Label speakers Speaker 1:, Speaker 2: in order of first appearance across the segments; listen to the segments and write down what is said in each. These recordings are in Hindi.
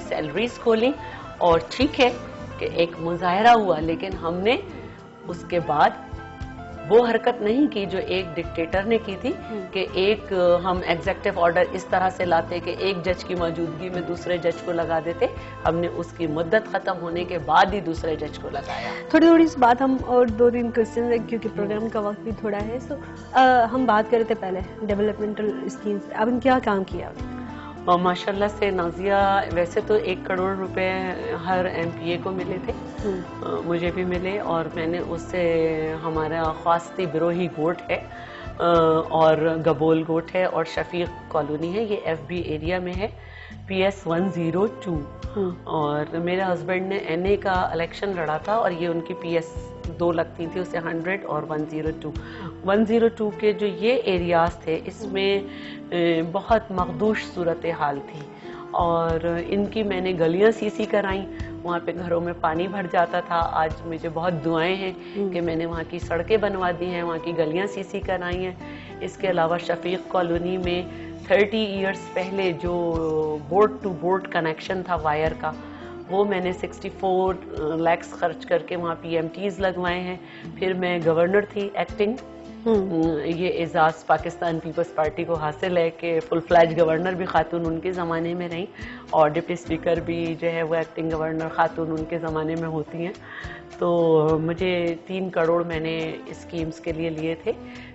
Speaker 1: सैलरीज खोली। और ठीक है कि एक मुजाहरा हुआ, लेकिन हमने उसके बाद वो हरकत नहीं की जो एक डिक्टेटर ने की थी कि एक हम एग्जेक्टिव ऑर्डर इस तरह से लाते कि एक जज की मौजूदगी में दूसरे जज को लगा देते। हमने उसकी मुद्दत खत्म होने के बाद ही दूसरे जज को लगाया।
Speaker 2: थोड़ी थोड़ी सी बात हम और 2-3 क्वेश्चन है क्योंकि प्रोग्राम का वक्त भी थोड़ा है। सो हम बात कर रहे थे पहले डेवलपमेंटल स्कीम्स, अब क्या काम किया?
Speaker 1: और माशाल्लाह से नाजिया, वैसे तो 1 करोड़ रुपए हर MPA को मिले थे, मुझे भी मिले, और मैंने उससे हमारा ख्वास्ती बिरोही गोट है और गबोल गोट है और शफीक कॉलोनी है, ये FB एरिया में है, PS 102। और मेरे हस्बैंड ने NA का इलेक्शन लड़ा था और ये उनकी PS 2 लगती थी, उसे 100 और 102 के जो ये एरियाज थे इसमें बहुत मखदूश सूरत हाल थी। और इनकी मैंने गलियां सीसी कराई, वहाँ पे घरों में पानी भर जाता था। आज मुझे बहुत दुआएं हैं कि मैंने वहाँ की सड़कें बनवा दी हैं, वहाँ की गलियां सीसी कराई हैं। इसके अलावा शफीक कॉलोनी में 30 इयर्स पहले जो बोर्ड टू बोर्ड कनेक्शन था वायर का, वो मैंने 64 लाख खर्च करके वहाँ PMTs लगवाए हैं। फिर मैं गवर्नर थी एक्टिंग, ये एजाज पाकिस्तान पीपल्स पार्टी को हासिल है कि फुल फ्लैज गवर्नर भी खातून उनके ज़माने में रही, और डिप्टी स्पीकर भी जो है वो एक्टिंग गवर्नर खातून उनके ज़माने में होती हैं। तो मुझे 3 करोड़ मैंने स्कीम्स के लिए लिए थे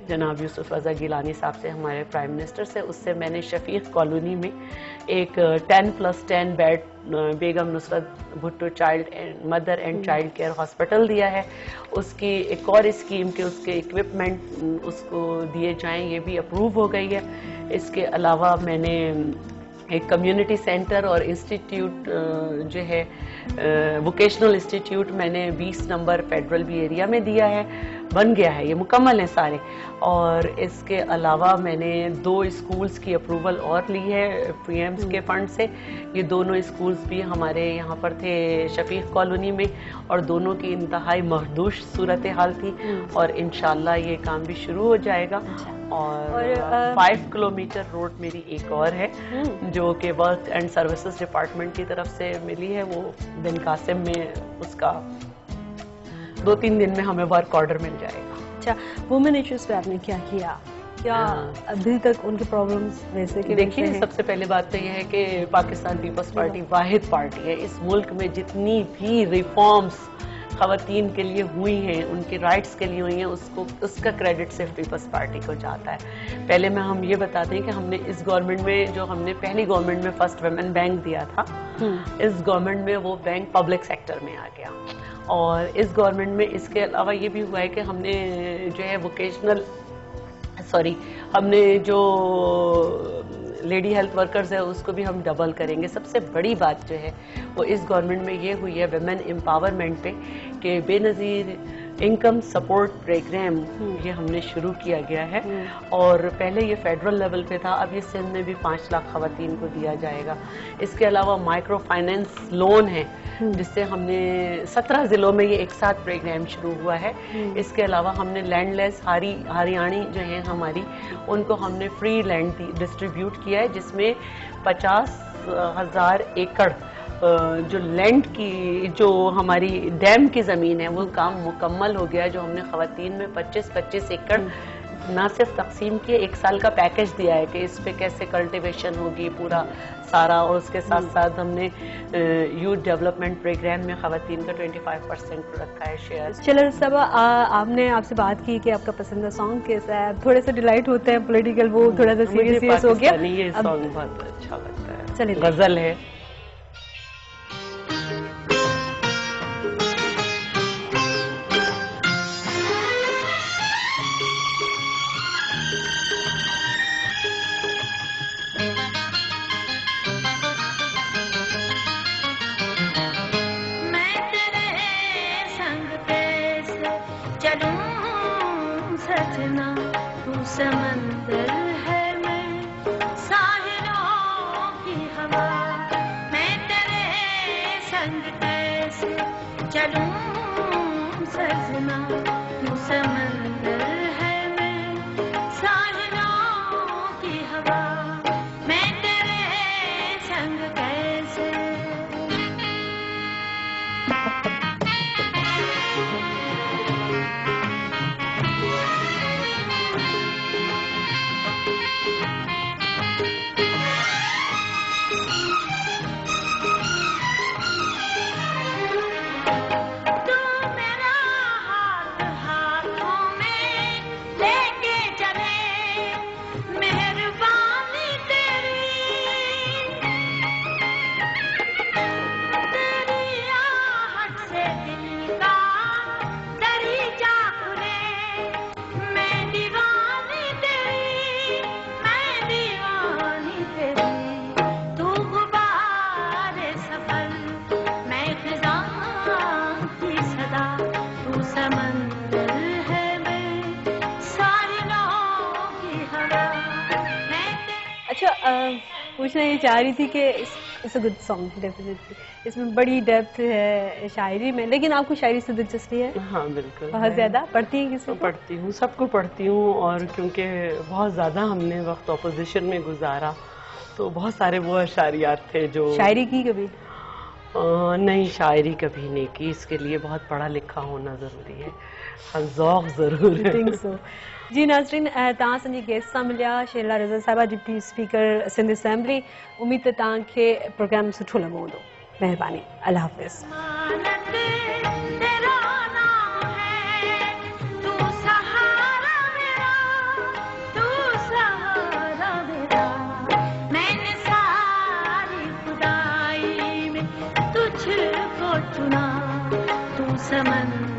Speaker 1: जनाब यूसुफ रज़ा गिलानी साहब से, हमारे प्राइम मिनिस्टर से। उससे मैंने शफीक कॉलोनी में एक 10+10 bed Begum Nusrat Bhutto mother and child care hospital दिया है। उसकी एक और स्कीम के उसके इक्विपमेंट उसको दिए जाएं, ये भी अप्रूव हो गई है। इसके अलावा मैंने एक कम्युनिटी सेंटर और इंस्टीट्यूट जो है वोकेशनल इंस्टीट्यूट मैंने 20 नंबर फेडरल बी एरिया में दिया है, बन गया है, ये मुकम्मल है सारे। और इसके अलावा मैंने 2 स्कूल्स की अप्रूवल और ली है PMs के फंड से। ये दोनों स्कूल्स भी हमारे यहाँ पर थे शफीक कॉलोनी में, और दोनों की इंतहाई मखदूश सूरत हाल थी, और इंशाल्लाह ये काम भी शुरू हो जाएगा। और 5 किलोमीटर रोड मेरी एक और है जो कि वर्क एंड सर्विसेज डिपार्टमेंट की तरफ से मिली है, वो बिन कासिम में, उसका 2-3 दिन में हमें वर्क ऑर्डर मिल जाएगा।
Speaker 2: अच्छा, वुमेन इश्यूज पे आपने क्या किया? क्या अभी तक उनके प्रॉब्लम्स वैसे के?
Speaker 1: देखिए, सबसे पहले बात तो यह है कि पाकिस्तान पीपल्स पार्टी वाहिद पार्टी है इस मुल्क में जितनी भी रिफॉर्म्स खवातीन के लिए हुई हैं, उनके राइट्स के लिए हुई हैं, उसका क्रेडिट सिर्फ पीपल्स पार्टी को जाता है। पहले में हम ये बताते हैं कि हमने इस गवर्नमेंट में, जो हमने पहली गवर्नमेंट में फर्स्ट वुमेन बैंक दिया था, इस गवर्नमेंट में वो बैंक पब्लिक सेक्टर में आ गया। और इस गवर्नमेंट में इसके अलावा ये भी हुआ है कि हमने जो है हमने जो लेडी हेल्थ वर्कर्स है उसको भी हम डबल करेंगे। सबसे बड़ी बात जो है वो इस गवर्नमेंट में ये हुई है वुमेन एम्पावरमेंट पे, कि बेनज़ीर इनकम सपोर्ट प्रोग्राम ये हमने शुरू किया गया है। और पहले ये फेडरल लेवल पे था, अब ये सिंध में भी 5 लाख खवातीन को दिया जाएगा। इसके अलावा माइक्रो फाइनेंस लोन है जिससे हमने 17 जिलों में ये एक साथ प्रोग्राम शुरू हुआ है। इसके अलावा हमने लैंडलेस हरियाणी जो है हमारी, उनको हमने फ्री लैंड डिस्ट्रीब्यूट किया है, जिसमें 50,000 एकड़ जो लैंड की, जो हमारी डैम की ज़मीन है, वो काम मुकम्मल हो गया है। जो हमने ख़वातीन में 25-25 एकड़ ना सिर्फ तकसीम किए, 1 साल का पैकेज दिया है कि इस पे कैसे कल्टीवेशन होगी पूरा सारा। और उसके साथ साथ हमने यूथ डेवलपमेंट प्रोग्राम में ख़वातीन का 25% रखा है शेयर।
Speaker 2: चलो सब, आपने आपसे बात की कि आपका पसंदीदा सॉन्ग कैसा है। थोड़े से डिलाइट होते हैं पॉलिटिकल, वो थोड़ा सा सीरियस हो गया।
Speaker 1: ये सॉन्ग बहुत अच्छा लगता है,
Speaker 2: चलिए
Speaker 1: गजल है।
Speaker 3: समंदर है मैं साहिलों की हवा, मैं तेरे संग कैसे चलूं सजना। तू समंदर है मैं साहिलों की हवा, मैं तेरे संग कैसे सफल, मैं खिज़ा की सदा, तू समंदर है, मैं साहिलों की हवा, मैं
Speaker 2: अच्छा, पूछना ये चाह रही थी कि it's a good song definitely, इसमें बड़ी डेप्थ है शायरी में, लेकिन आपको शायरी से दिलचस्पी है?
Speaker 1: हाँ बिल्कुल,
Speaker 2: बहुत ज्यादा पढ़ती हैं किसी को?
Speaker 1: पढ़ती हूँ, सबको पढ़ती हूँ, और क्योंकि बहुत ज़्यादा हमने वक्त ऑपोजिशन में गुजारा तो बहुत सारे वो अशारियात थे जो
Speaker 2: शायरी की कभी?
Speaker 1: नहीं, शायरी कभी नहीं की, इसके लिए बहुत पढ़ा लिखा होना ज़रूरी है, हाँ ज़ौक़ ज़रूर है।
Speaker 2: Think so. जी नाज़रीन, तव्हां असांजी गेस्ट सां मिलिया शेला रज़ा साहिबा, डिप्टी स्पीकर सिंध असेंबली। उम्मीद है तव्हांखे प्रोग्राम सुठो लॻो हूंदो। महिरबानी, अल्लाह हाफ़िज़।
Speaker 3: मानत तेरा नाम है, तू सहारा मेरा, तू सहारा मेरा, मैंने सारी खुदाई में तुझको चुना, तू समंदर